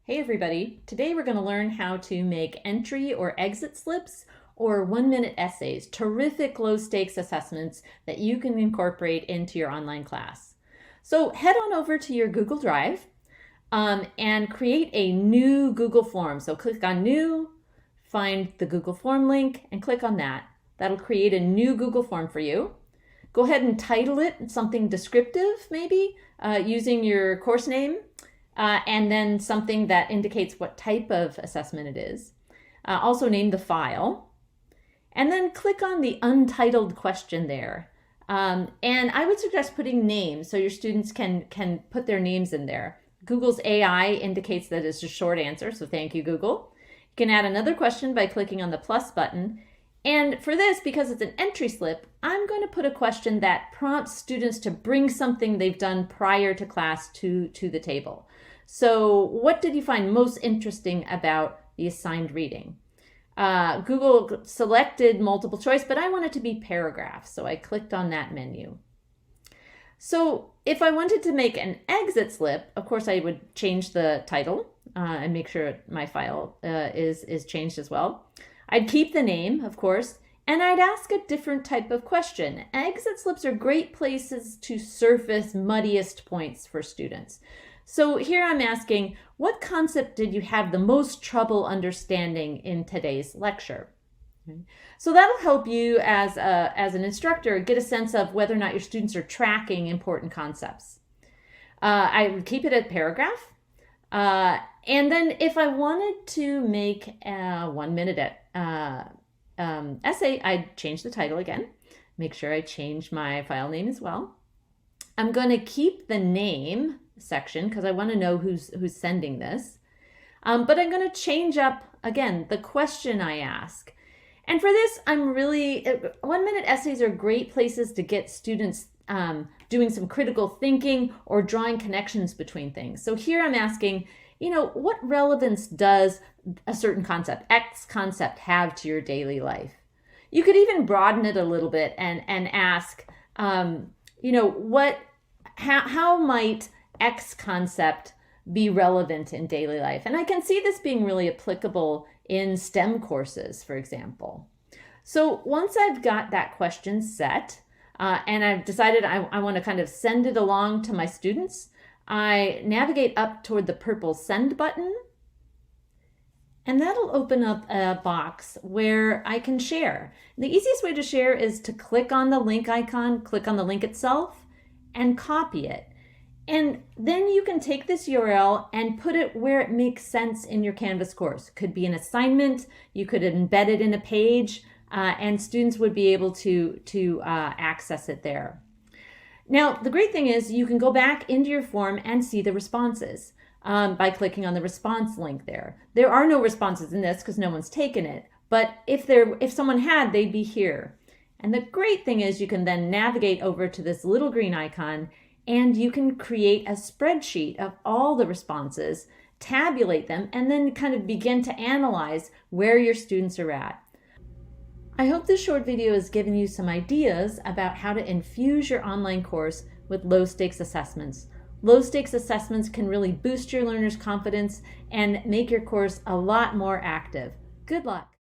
Hey everybody, today we're going to learn how to make entry or exit slips or 1-minute essays, terrific low stakes assessments that you can incorporate into your online class. So head on over to your Google Drive and create a new Google form. So click on new, find the Google form link and click on that. That'll create a new Google form for you. Go ahead and title it something descriptive, maybe using your course name. And then something that indicates what type of assessment it is. Also name the file. And then click on the untitled question there. And I would suggest putting names so your students can put their names in there. Google's AI indicates that it's a short answer, so thank you, Google. You can add another question by clicking on the plus button. And for this, because it's an entry slip, I'm going to put a question that prompts students to bring something they've done prior to class to the table. So what did you find most interesting about the assigned reading? Google selected multiple choice, but I want it to be paragraphs, so I clicked on that menu. So if I wanted to make an exit slip, of course I would change the title and make sure my file is changed as well. I'd keep the name, of course, and I'd ask a different type of question. Exit slips are great places to surface muddiest points for students. So here I'm asking, what concept did you have the most trouble understanding in today's lecture? Okay. So that'll help you as an instructor get a sense of whether or not your students are tracking important concepts. I would keep it at paragraph. And then if I wanted to make a 1-minute essay, I'd change the title again. Make sure I change my file name as well. I'm going to keep the name section because I want to know who's sending this. But I'm going to change up, again, the question I ask. And for this, 1-minute essays are great places to get students doing some critical thinking or drawing connections between things. So here I'm asking, what relevance does a certain concept, X concept, have to your daily life? You could even broaden it a little bit and ask, how might X concept be relevant in daily life? And I can see this being really applicable in STEM courses, for example. So once I've got that question set, and I've decided I want to kind of send it along to my students, I navigate up toward the purple send button, and that'll open up a box where I can share. The easiest way to share is to click on the link icon, click on the link itself, and copy it. And then you can take this URL and put it where it makes sense in your Canvas course. It could be an assignment, you could embed it in a page, and students would be able to access it there. Now, the great thing is you can go back into your form and see the responses by clicking on the response link there. There are no responses in this because no one's taken it, but if someone had, they'd be here. And the great thing is you can then navigate over to this little green icon and you can create a spreadsheet of all the responses, tabulate them, and then kind of begin to analyze where your students are at. I hope this short video has given you some ideas about how to infuse your online course with low-stakes assessments. Low-stakes assessments can really boost your learners' confidence and make your course a lot more active. Good luck.